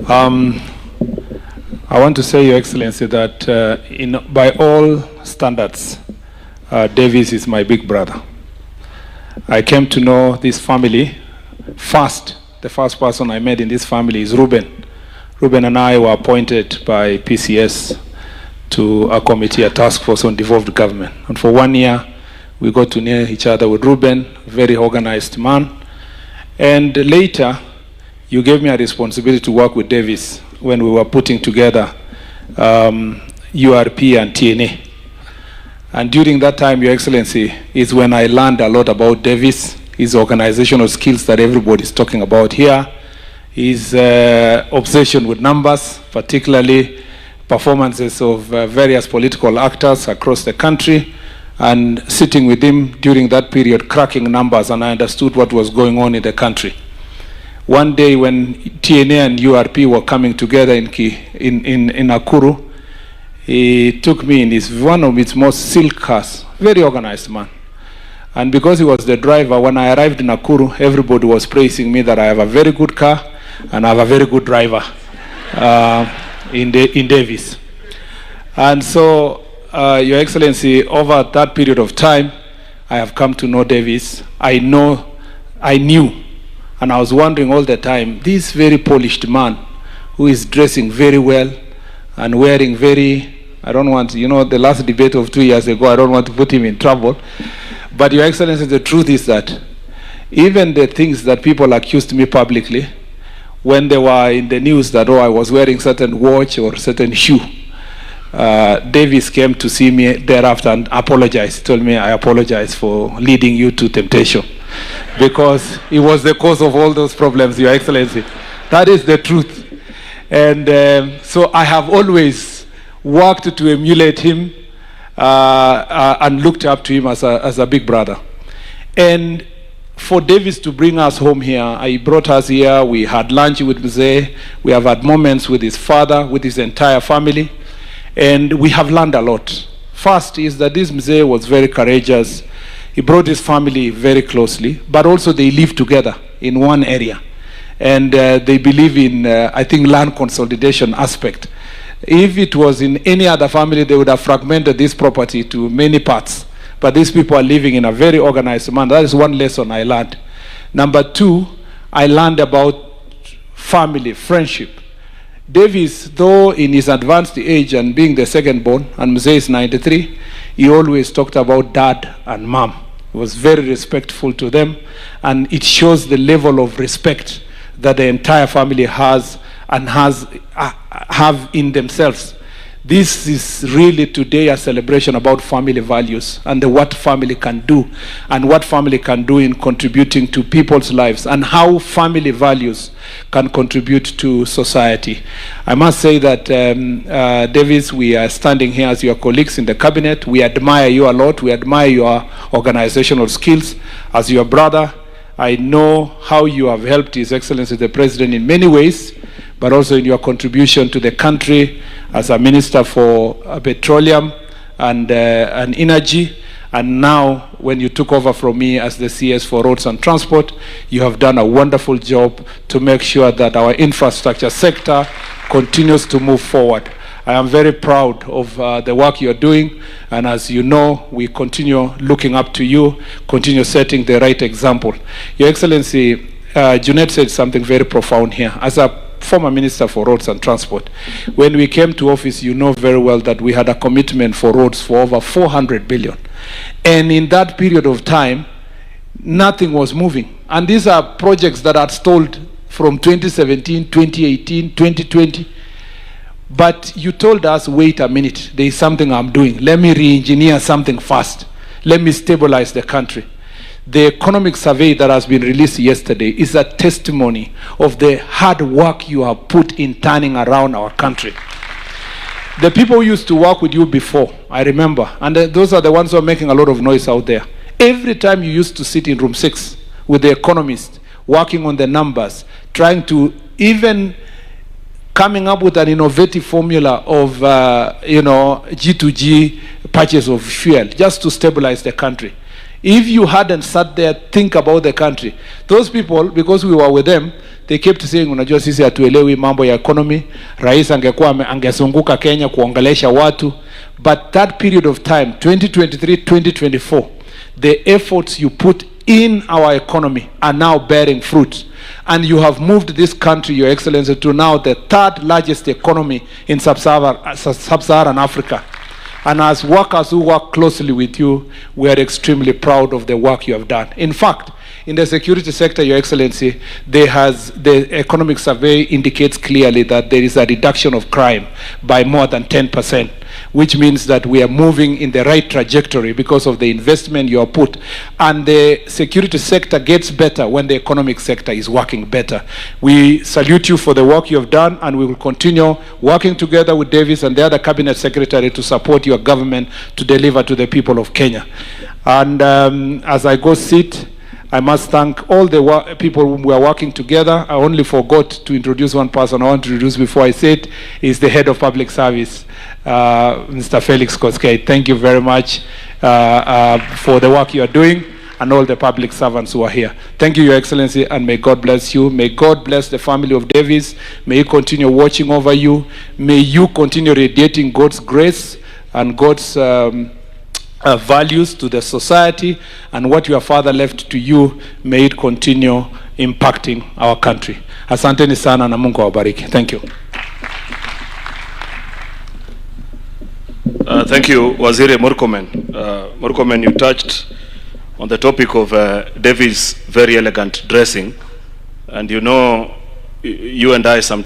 I want to say, Your Excellency, that by all standards, Davis is my big brother. I came to know this family first. The first person I met in this family is Reuben. Reuben and I were appointed by PCS to a committee, a task force on devolved government. And for 1 year, we got to know each other with Reuben, a very organized man. And later, you gave me a responsibility to work with Davis when we were putting together URP and TNA. And during that time, Your Excellency, is when I learned a lot about Davis, his organizational skills that everybody is talking about here, his obsession with numbers, particularly performances of various political actors across the country, and sitting with him during that period, cracking numbers, and I understood what was going on in the country. One day when TNA and URP were coming together in Nakuru, he took me in one of his most silk cars, very organized man. And because he was the driver, when I arrived in Nakuru, everybody was praising me that I have a very good car and I have a very good driver in Davis. And so, Your Excellency, over that period of time, I have come to know Davis. I knew, and I was wondering all the time, this very polished man who is dressing very well and wearing very, I don't want, the last debate of 2 years ago, I don't want to put him in trouble. But Your Excellency, the truth is that even the things that people accused me publicly, when they were in the news that, I was wearing certain watch or certain shoe, Davis came to see me thereafter and apologized. He told me, I apologize for leading you to temptation, because he was the cause of all those problems, Your Excellency. That is the truth. And so I have always worked to emulate him and looked up to him as a big brother. And for Davis to bring us home here, he brought us here, we had lunch with Mzee, we have had moments with his father, with his entire family, and we have learned a lot. First is that this Mzee was very courageous. He brought his family very closely, but also they live together in one area. And they believe in, I think, land consolidation aspect. If it was in any other family, they would have fragmented this property to many parts. But these people are living in a very organized manner. That is one lesson I learned. Number two, I learned about family, friendship. Davis, though in his advanced age and being the second born, and Mzee is 93, he always talked about dad and mom. He was very respectful to them, and it shows the level of respect that the entire family has and have in themselves. This is really today a celebration about family values and what family can do and what family can do in contributing to people's lives and how family values can contribute to society. I must say that, Davis, we are standing here as your colleagues in the cabinet. We admire you a lot. We admire your organizational skills. As your brother, I know how you have helped His Excellency the President in many ways, but also in your contribution to the country as a Minister for Petroleum and Energy. And now, when you took over from me as the CS for Roads and Transport, you have done a wonderful job to make sure that our infrastructure sector continues to move forward. I am very proud of the work you're doing, and as you know, we continue looking up to you, continue setting the right example. Your Excellency, Junet said something very profound here. As a former Minister for Roads and Transport, when we came to office, you know very well that we had a commitment for roads for over 400 billion. And in that period of time, nothing was moving. And these are projects that are stalled from 2017, 2018, 2020. But you told us, wait a minute, there is something I'm doing. Let me re-engineer something fast. Let me stabilize the country. The economic survey that has been released yesterday is a testimony of the hard work you have put in turning around our country. The people who used to work with you before, I remember, and those are the ones who are making a lot of noise out there. Every time you used to sit in room 6 with the economists, working on the numbers, trying to even coming up with an innovative formula of, G2G purchase of fuel, just to stabilize the country. If you hadn't sat there, think about the country. Those people, because we were with them, they kept saying, unajua sisi hatuelewi mambo ya economy, rais angekuwa angezunguka Kenya kuongelesha watu. But that period of time, 2023, 2024, the efforts you put in our economy are now bearing fruit. And you have moved this country, Your Excellency, to now the third largest economy in sub-Saharan Africa. And as workers who work closely with you, we are extremely proud of the work you have done. In fact, in the security sector, Your Excellency, the economic survey indicates clearly that there is a reduction of crime by more than 10%, which means that we are moving in the right trajectory because of the investment you have put. And the security sector gets better when the economic sector is working better. We salute you for the work you have done, and we will continue working together with Davis and the other cabinet secretary to support your government to deliver to the people of Kenya. And as I go sit, I must thank all the people whom we are working together. I only forgot to introduce one person I want to introduce before I say it, is the head of public service, Mr. Felix Koskei. Thank you very much for the work you are doing, and all the public servants who are here. Thank you, Your Excellency, and may God bless you. May God bless the family of Davis. May He continue watching over you. May you continue radiating God's grace and God's values to the society, and what your father left to you, may it continue impacting our country. Asanteni sana na Mungu awabariki. Thank you. Thank you, Waziri Murkomen. Murkomen, you touched on the topic of Davis' very elegant dressing, and you know, you and I sometimes